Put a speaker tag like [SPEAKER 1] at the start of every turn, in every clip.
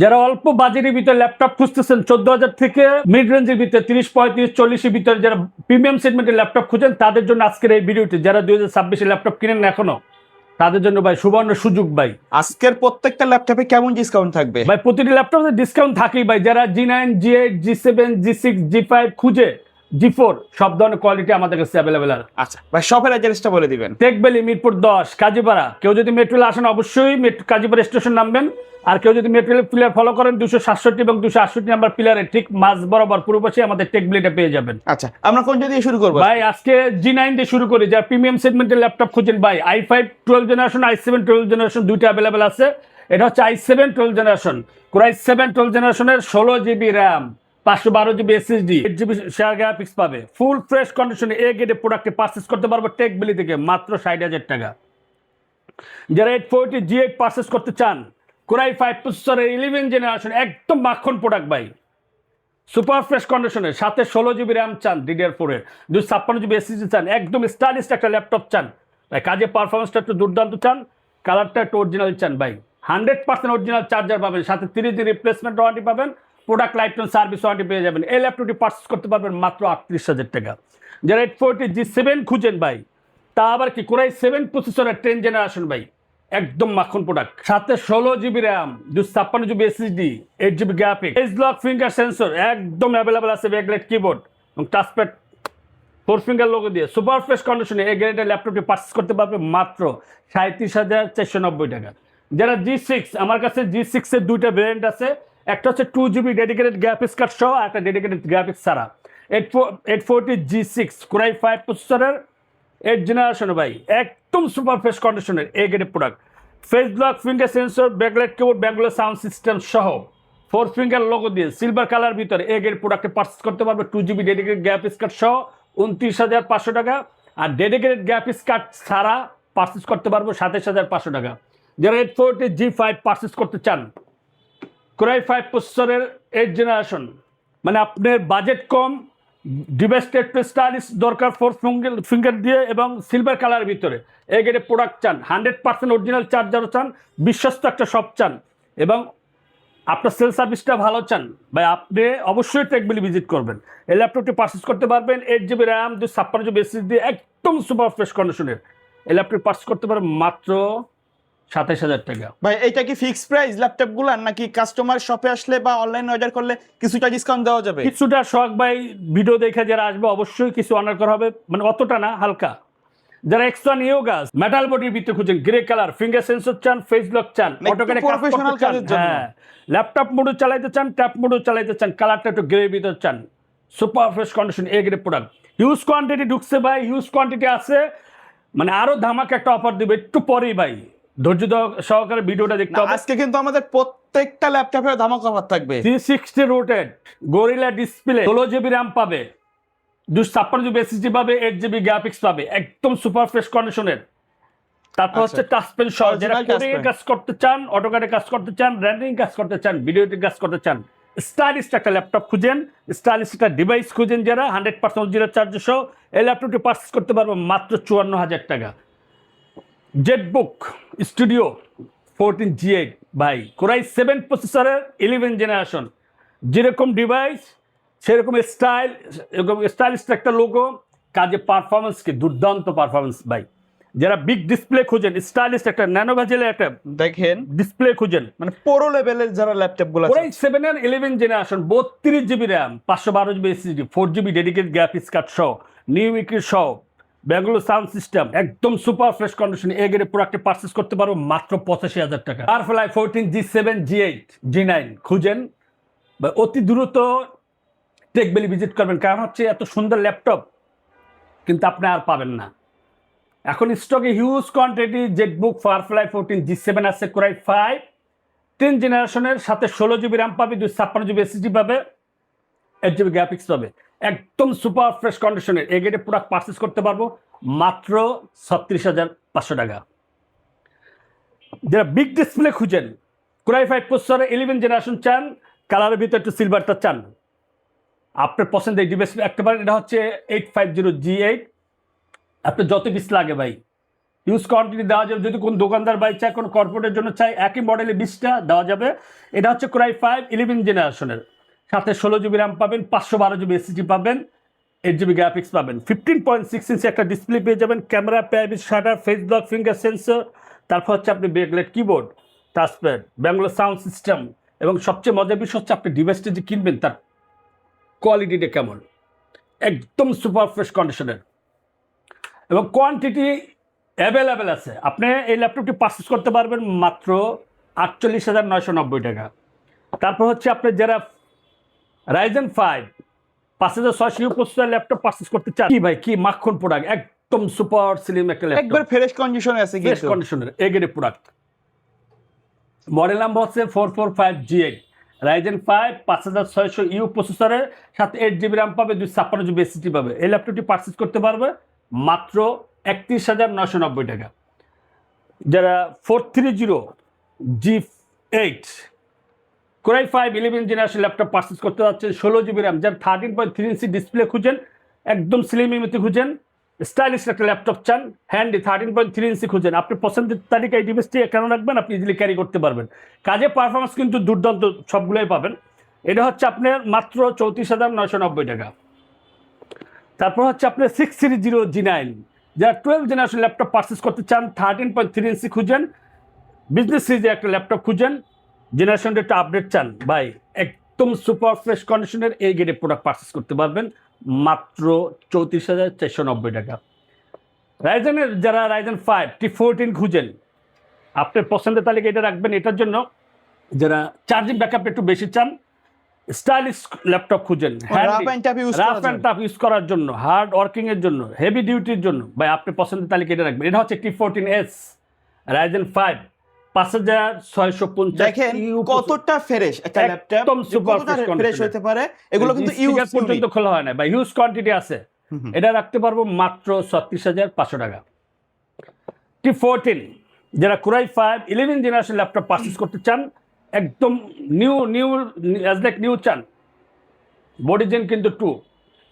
[SPEAKER 1] যারা অল্প বাজেটের ভিতরে ল্যাপটপ খুঁজতেছেন 14,000 থেকে মিড রেঞ্জের ভিতরে 30, 35, 40-এর ভিতরে যারা প্রিমিয়াম সেগমেন্টের ল্যাপটপ খুঁজেন তাদের জন্য আজকের এই ভিডিওটি। যারা 2026 ল্যাপটপ কিনেন না এখনো তাদের জন্য ভাই সুবর্ণ সুযোগ ভাই।
[SPEAKER 2] আজকের প্রত্যেকটা ল্যাপটপে কেমন ডিসকাউন্ট থাকবে
[SPEAKER 1] ভাই প্রতিটি ল্যাপটপে ডিসকাউন্ট থাকেই ভাই। যারা G9, G8, G7, G6, G5 খুঁজে G4 সব ধরনের কোয়ালিটি আমাদের কাছে অ্যাভেলেবেল আছে।
[SPEAKER 2] আচ্ছা ভাই শপের অ্যাড্রেসটা বলে দিবেন।
[SPEAKER 1] টেকভ্যালি মিরপুর 10 কাজীপাড়া। কেউ যদি মেট্রোলে আসেন অবশ্যই কাজীপাড়া স্টেশন নামবেন। আর কেউ যদি মেট্রোলে পিলার ফলো করেন 267 এবং 268 নাম্বার পিলারে ঠিক মাঝ বরাবর পূর্ব পাশে আমাদের টেকভ্যালিটা পেয়ে যাবেন।
[SPEAKER 2] আচ্ছা আমরা কোনটা দিয়ে শুরু করব
[SPEAKER 1] ভাই আজকে G9 দিয়ে শুরু করি। যারা প্রিমিয়াম সেগমেন্টের ল্যাপটপ খুঁজেন ভাই i5 12 জেনারেশন, i7 12 জেনারেশন দুইটা অ্যাভেলেবেল আছে। এটা হচ্ছে i7 12 জেনারেশন, Core i7 12 জেনারেশনের 16GB RAM, 512GB SSD, 8GB share graphics পাবে। ফুল ফ্রেশ কন্ডিশনে এ গ্রেডের প্রোডাক্টে পারচেজ করতে পারবো টেকভ্যালি থেকে মাত্র 60,000 টাকা। যারা 840 G8 পারচেজ করতে চান, Core i5 প্রসেসরের 11 জেনারেশন একদম মাখন প্রোডাক্ট ভাই, সুপার ফ্রেশ কন্ডিশনের সাথে 16GB র্যাম চান, DDR4 এর 256GB SSD চান, একদম স্টাইলিশ একটা ল্যাপটপ চান ভাই, কাজে পারফরমেন্সটা একটু দুর্দান্ত চান, কালারটা একটু অরিজিনাল চান ভাই, 100% অরিজিনাল চার্জার পাবেন, সাথে 3 দিন রিপ্লেসমেন্ট ওয়ারেন্টি পাবেন, product life time service warranty পেয়ে যাবেন। এই ল্যাপটপটি পারচেজ করতে পারবেন মাত্র 38,000 টাকা। যারা 840 G7 খুঁজেন ভাই, তা আবার কি Core i7 প্রসেসরের 10 জেনারেশন ভাই, একদম মাখন প্রোডাক্ট, সাথে 16GB RAM, 256GB SSD, 8GB graphics, edge lock finger sensor একদম অ্যাভেলেবল আছে, ব্যাকলাইট কিবোর্ড এবং টাচপ্যাড 4 ফিঙ্গার লোগো দিয়ে সুপার ফ্রেশ কন্ডিশনে এই গ্রেডের ল্যাপটপটি পারচেজ করতে পারবে মাত্র 37,490 টাকা। যারা G6, আমার কাছে G6 এর দুইটা ভেরিয়েন্ট আছে, একটা হচ্ছে 2GB ডেডিকেটেড গ্রাফিক্স কার্ড সহ, একটা ডেডিকেটেড গ্রাফিক্স ছাড়া। 840 G6 Core i5 প্রসেসরের 8 জেনারেশন ভাই, একদম সুপার ফ্রেশ কন্ডিশনের এ গ্রেডের product, face lock finger sensor, backlight keyboard, ব্যাঙ্গুলার সাউন্ড সিস্টেম সহ 4 ফিঙ্গার লোগো দিয়ে সিলভার কালার ভিতরে এ গ্রেড প্রোডাক্টে পারচেজ করতে পারবে 2GB ডেডিকেটেড গ্রাফিক্স কার্ড সহ 29,500 টাকা। আর ডেডিকেটেড গ্রাফিক্স কার্ড ছাড়া পারচেজ করতে পারবো 27,500 টাকা। যারা 840 G5 পারচেজ করতে চান, Core i5 প্রসেসরের 8 জেনারেশন, মানে আপনার বাজেট কম, ডিভাইসটা একটু স্টাইলিশ দরকার, 4 ফিঙ্গার দিয়ে এবং সিলভার কালার ভিতরে এই গ্রেডের প্রোডাক্ট চান, 100% অরিজিনাল চার্জারও চান, বিশ্বস্ত একটা শপ চান এবং আপনার সেল সার্ভিসটা ভালো চান ভাই, আপনি অবশ্যই টেকভ্যালি ভিজিট করবেন। এই ল্যাপটপটি পারচেজ করতে পারবেন 8GB র্যাম, 256GB SSD, একদম সুপার ফ্রেশ কন্ডিশনের এই ল্যাপটপটি পারচেজ করতে পারবেন মাত্র 27,000 টাকা।
[SPEAKER 2] ভাই এটা কি ফিক্সড প্রাইস ল্যাপটপগুলো, নাকি কাস্টমার শপে আসলে বা অনলাইনে অর্ডার করলে কিছুটা ডিসকাউন্ট দেওয়া যাবে?
[SPEAKER 1] কিছুটা শখ ভাই, ভিডিও দেখে যারা আসবে অবশ্যই কিছু অনার করা হবে, মানে অতটা না, হালকা। যারা এক্সট্রা নিয়েও গাছ মেটাল বডির ভিতরে খুঁজেন, গ্রে কালার, ফিঙ্গার সেন্সর চান, ফেস লক চান, অটোক্যাডে
[SPEAKER 2] প্রফেশনাল কাজের জন্য,
[SPEAKER 1] হ্যাঁ, ল্যাপটপ মোডও চালাইতে চান, ট্যাব মোডও চালাইতে চান, কালারটা একটু গ্রে ভিতর চান, super fresh condition A grade product. Huge quantity ঢুকছে ভাই, হিউজ কোয়ান্টিটি আছে, মানে আরো ধামাকা একটা অফার দিবে একটু পরেই ভাই, ধৈর্য সহকারে ভিডিওটা দেখতে হবে।
[SPEAKER 2] আজকে কিন্তু আমাদের প্রত্যেকটা ল্যাপটপে ধামাকা অফার থাকবে।
[SPEAKER 1] 360 রোটেড গরিলা ডিসপ্লে, 16GB র্যাম পাবে, 256GB SSD পাবে, 8GB গ্রাফিক্স পাবে, একদম সুপার ফ্রেশ কন্ডিশনের। তারপর হচ্ছে টাচ পেন সহ, যারা কোডিং কাজ করতে চান, অটোক্যাডে কাজ করতে চান, রেন্ডারিং কাজ করতে চান, ভিডিও এডিটিং কাজ করতে চান, স্টাইলিশ একটা ল্যাপটপ খুঁজেন, স্টাইলিশ একটা ডিভাইস খুঁজেন, যারা 100% অরিজিনাল চার্জার সহ এই ল্যাপটপটি পারচেজ করতে পারবো মাত্র 54,000 টাকা। জেটবুক স্টুডিও 14 G8 ভাই, Core i7 প্রসেসরের 11 জেনারেশন, যেরকম ডিভাইস সেরকম স্টাইল, এরকম স্টাইলিশ একটা লোগো, কাজে পারফরমেন্স কি দুর্দান্ত পারফরমেন্স ভাই। যারা বিগ ডিসপ্লে খুঁজেন, স্টাইলিশ একটা ন্যানো ভেজেলের একটা
[SPEAKER 2] দেখেন
[SPEAKER 1] ডিসপ্লে খুঁজেন,
[SPEAKER 2] মানে পুরো লেভেলের যারা ল্যাপটপগুলো
[SPEAKER 1] Core i7 এর 11 generation, 32GB RAM, 512GB SSD, 4GB dedicated graphics card সহ, নিউমিকি সহ, ব্যাঙ্গুলোর সাউন্ড সিস্টেম, একদম super fresh condition A grade প্রোডাক্টে পারচেজ করতে পারবো মাত্র 85,000 টাকা। Firefly 14 G7 G8 G9 খুঁজেন বা অতি দ্রুত টেকভ্যালি ভিজিট করবেন, কারণ হচ্ছে এত সুন্দর ল্যাপটপ কিন্তু আপনি আর পাবেন না। এখন স্টকে huge quantity Jetbook Firefly 14 G7 আছে, Core i5 10 জেনারেশনের সাথে 16GB র্যাম পাবে, 256GB SSD পাবে, 8GB গ্রাফিক্স পাবে, একদম সুপার ফ্রেশ কন্ডিশনের এ গ্রেডের প্রোডাক্ট পারচেজ করতে পারবো মাত্র 36,500 টাকা। যারা বিগ ডিসপ্লে খুঁজেন, Core i5 প্রসেসরে 11 জেনারেশন চান, কালারের ভিতরে একটু সিলভারটা চান, আপনার পছন্দের ডিভাইস একটা বার, এটা হচ্ছে 850 G8, আপনার যত পিস লাগে ভাই ইউজ কোয়ান্টিটি দেওয়া যাবে, যদি কোন দোকানদার বাই চায়, কোনো কর্পোরেটের জন্য চাই, একই মডেলে 20টা দেওয়া যাবে। এটা হচ্ছে Core i5 11 জেনারেশনের, সাথে 16 GB র্যাম পাবেন, 512 GB SSD পাবেন, 8 GB গ্রাফিক্স পাবেন, 15.6 ইঞ্চি একটা ডিসপ্লে পেয়ে যাবেন, camera, privacy shutter, face block, finger sensor, তারপর হচ্ছে আপনি backlight keyboard, touchpad, Bangalore sound system, এবং সবচেয়ে মজার বিষয় হচ্ছে আপনি ডিভাইসটা যে কিনবেন তার কোয়ালিটিটা কেমন, একদম সুপার ফ্রেশ কন্ডিশনের, এবং কোয়ান্টিটি অ্যাভেলেবেল আছে। আপনি এই ল্যাপটপটি পারচেস করতে পারবেন মাত্র 48,990 টাকা। তারপর হচ্ছে আপনি যারা Ryzen 5 5600 প্রসেসর ল্যাপটপ পারচেস করতে চান, কি ভাই কি মাখন প্রোডাক্ট, একদম সুপার স্লিম একটা ল্যাপটপ,
[SPEAKER 2] একবার ফ্রেশ কন্ডিশনে আছে
[SPEAKER 1] ফ্রেশ
[SPEAKER 2] কিন্তু।
[SPEAKER 1] কন্ডিশনের A grade product. Model number হচ্ছে 445G8, Ryzen 5 5600U প্রসেসরের সাথে 8 GB র্যাম পাবে, 256 GB SSD পাবে। এই ল্যাপটপটি পারচেস করতে পারবে মাত্র 31,990 টাকা। যারা 430G8 Core i5 11 generation laptop purchase করতে যাচ্ছেন, 16 GB র্যাম, যারা 13.3 ইঞ্চি ডিসপ্লে খুঁজেন, একদম স্লিম ইমেতে খুঁজেন, স্টাইলিশ একটা ল্যাপটপ চান, হ্যান্ডি 13.3 ইঞ্চি খুঁজেন, আপনি পছন্দের তালিকায় এই ডিভাইসটি কেন রাখবেন, আপনি ইজিলি ক্যারি করতে পারবেন। কাজে পারফরমেন্স কিন্তু দুর্দান্ত সবগুলোই পাবেন। এটা হচ্ছে আপনার মাত্র 34,990 টাকা। তারপর হচ্ছে আপনার 630G9, যারা 12 জেনারেশন ল্যাপটপ পারচেস করতে চান, 13.3 ইঞ্চি খুঁজেন, বিজনেস সিরিজে একটা ল্যাপটপ খুঁজেন, জেনারেশনটা একটা আপডেট চান, ভাই একদম সুপার ফ্রেশ কন্ডিশনের এই গ্রেডের প্রোডাক্ট পারচেস করতে পারবেন মাত্র 34,490 টাকা। রাইজেনের যারা Ryzen 5 T14 খুঁজেন, আপনার পছন্দের তালিকা এটা রাখবেন। এটার জন্য যারা চার্জিং ব্যাকআপ একটু বেশি চান, স্টাইলিশ ল্যাপটপ খুঁজেন,
[SPEAKER 2] রাফ অ্যান্ড টাফ
[SPEAKER 1] ইউজ করার জন্য, হার্ড ওয়ার্কিং এর জন্য, হেভি ডিউটির জন্য, ভাই আপনি পছন্দের তালিকা এটা রাখবেন। এটা হচ্ছে T14S Ryzen 5 5650।
[SPEAKER 2] দেখেন কতটা ফ্রেশ একটা ল্যাপটপ,
[SPEAKER 1] একদম সুপার
[SPEAKER 2] ফ্রেশ হতে পারে। এগুলো কিন্তু ইউজ
[SPEAKER 1] পর্যন্ত খোলা হয় না ভাই, হিউজ কোয়ান্টিটি আছে। এটা রাখতে পারবো মাত্র 36,500 টাকা। T14 যারা Core i5 11 generation laptop purchase করতে চান, একদম নিউ চান, বডি জেন কিন্তু 2,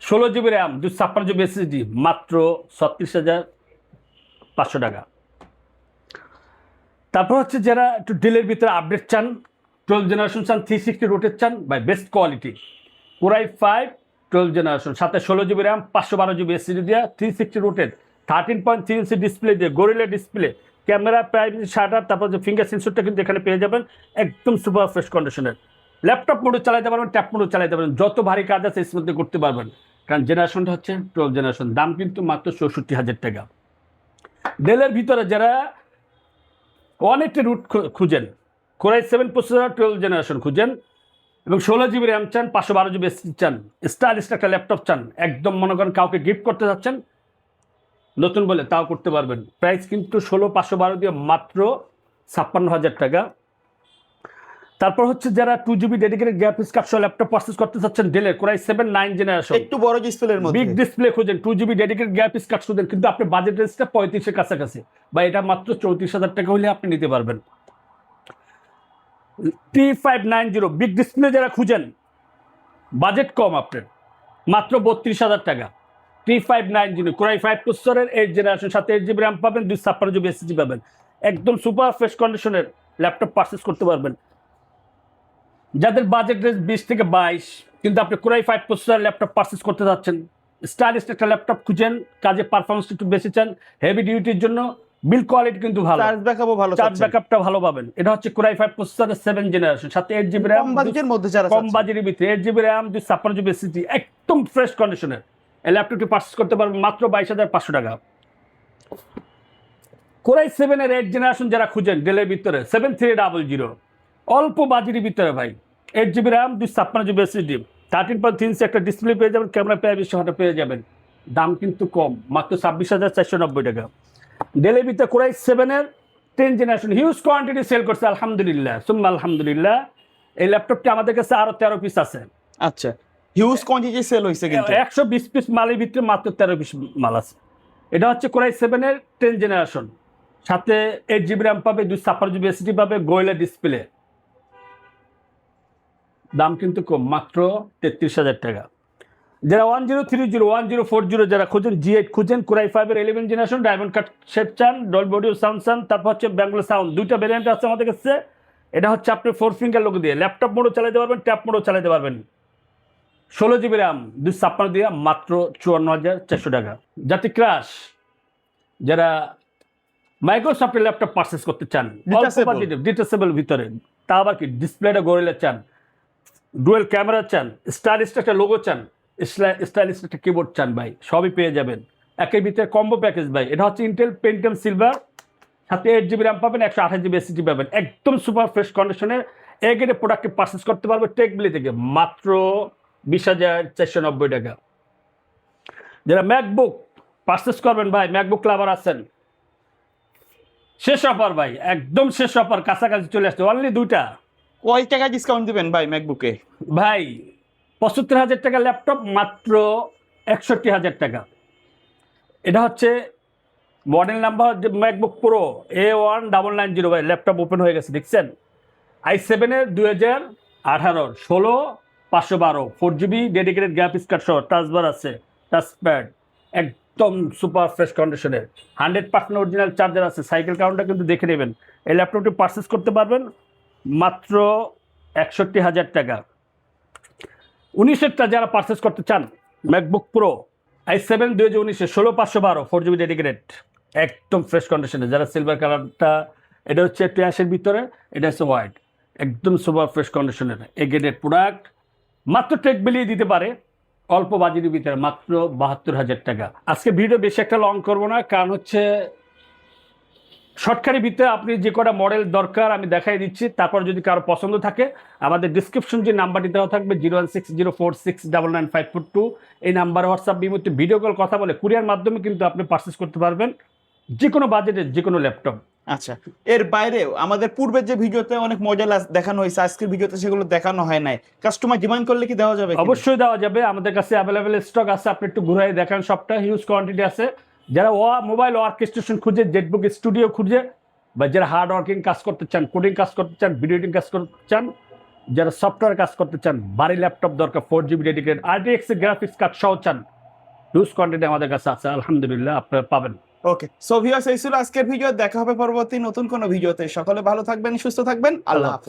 [SPEAKER 1] 16 GB র্যাম, 256 GB SSD, মাত্র 36,500 টাকা। তারপর হচ্ছে যারা একটু ডিলের ভিতরে আপডেট চান, 12 জেনারেশন চান, 360 রোটেট চান, buy best quality, Core i5 12 generation, সাথে 16 GB র্যাম, 512 GB SSD দিয়ে, 360 রোটেট, 13.3 ইঞ্চি ডিসপ্লে দিয়ে, gorilla display, camera, privacy shutter, তারপর যে ফিঙ্গার সেন্সরটা কিন্তু এখানে পেয়ে যাবেন, একদম সুপার ফ্রেশ কন্ডিশনের। ল্যাপটপ মোডে চালাতে পারবেন, ট্যাব মোডে চালাতে পারবেন, যত ভারী কাজ আছে এর মধ্যে করতে পারবেন, কারণ জেনারেশনটা হচ্ছে 12 জেনারেশন। দাম কিন্তু মাত্র 64,000 টাকা। ডেলের ভিতরে যারা অনেকটা রুট খুঁজেন, Core i7 প্রসেসর 12 জেনারেশন খুঁজেন, এবং 16 GB র্যাম চান, 512 GB SSD চান, স্টাইলিশ একটা ল্যাপটপ চান, একদম মনে করেন কাউকে গিফট করতে যাচ্ছেন নতুন বলে, তাও করতে পারবেন। প্রাইস কিন্তু 16,512 দিয়ে মাত্র 56,000 টাকা। তারপর হচ্ছে যারা 2 GB ডেডিকেটেড গ্রাফিক্স কার্ড সহ ল্যাপটপ পারচেজ করতে চাচ্ছেন, ডেলের Core i7 9 জেনারেশন,
[SPEAKER 2] একটু বড় ডিসপ্লের মধ্যে,
[SPEAKER 1] বিগ ডিসপ্লে খুঁজেন, 2 GB ডেডিকেটেড গ্রাফিক্স কার্ড খুঁজেন, কিন্তু আপনি বাজেট রেঞ্জটা 35 এর কাছাকাছি, বা এটা মাত্র 34,000 টাকা হলে আপনি নিতে পারবেন। T590 বিগ ডিসপ্লে যারা খুঁজেন, বাজেট কম আপনার, মাত্র 32,000 টাকা। T590 Core i5 প্রসেসরের 8 জেনারেশন, সাথে 8 GB র্যাম পাবেন, 256 GB SSD পাবেন, একদম সুপার ফ্রেশ কন্ডিশনের ল্যাপটপ পারচেস করতে পারবেন। যাদের বাজেট রেঞ্জ 20 থেকে 22, কিন্তু আপনি Core i5 processor laptop purchase করতে যাচ্ছেন, স্টাইলিশ একটা ল্যাপটপ খুঁজেন, কাজে পারফরমেন্স একটু বেশি চান, হেভি ডিউটির জন্য, বিল কোয়ালিটি কিন্তু ভালো,
[SPEAKER 2] চার্জ ব্যাকআপও ভালো,
[SPEAKER 1] চার্জ ব্যাকআপটা ভালো পাবেন। এটা হচ্ছে Core i5 প্রসেসরের 7 জেনারেশন, সাথে 8 GB র্যাম,
[SPEAKER 2] কম বাজেটের মধ্যে যারা
[SPEAKER 1] কম বাজেটের ভিতরে 8 GB র্যাম, 256 GB SSD, একদম ফ্রেশ কন্ডিশনের এই ল্যাপটপটি পারচেস করতে পারবেন মাত্র 22,500 টাকা। Core i7 এর 8 জেনারেশন যারা খুঁজেন, ডেলের ভিতরে 7300, অল্প বাজেটের ভিতরে ভাই, 8 GB র্যাম, 256 GB SSD, 13.3 ইঞ্চি একটা ডিসপ্লে পেয়ে যাবেন, ক্যামেরা প্রাইভেসি শাটার পেয়ে যাবেন, দাম কিন্তু কম, মাত্র 26,490 টাকা। ডেলের ভিতরে Core i7 এর 10 জেনারেশন হিউজ কোয়ান্টিটি সেল করছে, আলহামদুলিল্লাহ সুম্মা আলহামদুলিল্লাহ। এই ল্যাপটপটি আমাদের কাছে আরো 13 পিস আছে।
[SPEAKER 2] আচ্ছা, হিউজ কোয়ান্টিটি সেল হইছে কিন্তু
[SPEAKER 1] 120 পিস মালের ভিতরে মাত্র 13 পিস মাল আছে। এটা হচ্ছে Core i7 এর 10 জেনারেশন, সাথে 8 GB র্যাম পাবে, 256 GB SSD পাবে, গোয়েলা ডিসপ্লে, দাম কিন্তু কম, মাত্র 33,000 টাকা। যারা 1030 1040 যারা খুঁজেন G8 খুঁজেন কোরাই 5 এর 11 জেনারেশন ডায়মন্ড কাট শেপ চান ডলবি অডিও সাউন্ড চান তারপর হচ্ছে ব্যাঙ্গলো সাউন্ড দুইটা ভ্যারিয়েন্ট আছে আমাদের কাছে। এটা হচ্ছে আপনি 4 ফিঙ্গার লোগো দিয়ে ল্যাপটপ মোডও চালাতে পারবেন, ট্যাব মোডও চালাতে পারবেন। 16 জিবি র্যাম 256 দিয়ে মাত্র 54,400 টাকা। জাতি ক্রাশ যারা মাইক্রোসফটের ল্যাপটপ পারচেস করতে চান ডিটেচেবল ভিতরে, তা আবার কি ডিসপ্লেটা গরিলা চান, ডুয়েল ক্যামেরা চান, স্টাইলিশ একটা লোগো চান, স্টাইলিশ একটা কিবোর্ড চান ভাই, সবই পেয়ে যাবেন একের ভিতরে কম্বো প্যাকেজ ভাই। এটা হচ্ছে ইন্টেল পেন্টিয়াম সিলভার, সাথে 8 জিবি র্যাম পাবেন, 128 জিবি এসএসডি পাবেন, একদম সুপার ফ্রেশ কন্ডিশনের এ গ্রেডের প্রোডাক্টকে পারচেস করতে পারবে টেকবিলি থেকে মাত্র 20,490 টাকা। যারা ম্যাকবুক পারচেস করবেন ভাই, ম্যাকবুক লাভার আছেন, শেষ অফার ভাই, একদম শেষ অফার, কাছাকাছি চলে আসছে, অনলি দুইটা।
[SPEAKER 2] কয় টাকা ডিসকাউন্ট দিবেন ভাই ম্যাকবুকে?
[SPEAKER 1] ভাই 75,000 টাকা ল্যাপটপ মাত্র 61,000 টাকা। এটা হচ্ছে model number MacBook pro A1990 ভাই, ল্যাপটপ ওপেন হয়ে গেছে দেখছেন, i7 এর 2018 16/512 4GB ডেডিকেটেড গ্রাফিক্স কার্ড সহ, টাচবার আছে, টাচপ্যাড, একদম সুপার ফ্রেশ কন্ডিশনের, 100% অরিজিনাল চার্জার আছে, সাইকেল কাউন্টটা কিন্তু দেখে নেবেন। এই ল্যাপটপটি পারচেস করতে পারবেন মাত্র 61,000 টাকা। 19-এরটা যারা পারচেস করতে চান MacBook pro i7 2019 16/512 4GB dedicated, একদম ফ্রেশ কন্ডিশনে, যারা সিলভার কালারটা, এটা হচ্ছে একটু অ্যাশের ভিতরে, এটা হচ্ছে হোয়াইট, একদম সুপার ফ্রেশ কন্ডিশনের এ গ্রেডেড প্রোডাক্ট, মাত্র টেক বিলিয়ে দিতে পারে অল্প বাজেটের ভিতরে মাত্র 72,000 টাকা। আজকে ভিডিও বেশি একটা লং করবো না, কারণ হচ্ছে শর্টকাটের ভিতরে আপনি যে কটা মডেল দরকার আমি দেখাই দিচ্ছি, তারপর যদি কারো পছন্দ থাকে আমাদের ডিসক্রিপশন যে নাম্বারটি দেওয়া থাকবে 01604699542, এই নাম্বার হোয়াটসঅ্যাপ বিমুহূর্তে ভিডিও কল কথা বলে কুরিয়ার মাধ্যমে কিন্তু আপনি পারচেস করতে পারবেন যে কোনো বাজেটের যে কোনো ল্যাপটপ।
[SPEAKER 2] আচ্ছা, এর বাইরেও আমাদের পূর্বের যে ভিডিওতে অনেক মডেল দেখানো হয়েছে, আজকের ভিডিওতে সেগুলো দেখানো হয় নাই, কাস্টমার ডিমান্ড করলে কি দেওয়া যাবে?
[SPEAKER 1] অবশ্যই দেওয়া যাবে, আমাদের কাছে অ্যাভেলেবেল স্টক আছে, আপনি একটু ঘুরাই দেখান, সবটা হিউজ কোয়ান্টিটি আছে। যারা মোবাইল ওয়ার্কস্টেশন খুঁজে, জেটবুক স্টুডিও খুঁজে, বা যারা হার্ড ওয়ার্কিং কাজ করতে চান, কোডিং কাজ করতে চান, ভিডিও এডিটিং কাজ করতে চান, যারা সফটওয়্যার কাজ করতে চান, ভারী ল্যাপটপ দরকার 4GB dedicated RTX graphics card সহ চান, হিউজ কোয়ান্টিটি আমাদের কাছে আছে, আলহামদুলিল্লাহ আপনারা পাবেন।
[SPEAKER 2] ওকে, সো ভিউয়ার্স, এই ছিল আজকের ভিডিও, দেখা হবে পরবর্তী নতুন কোনো ভিডিওতে। সকলে ভালো থাকবেন, সুস্থ থাকবেন, আল্লাহ হাফেজ।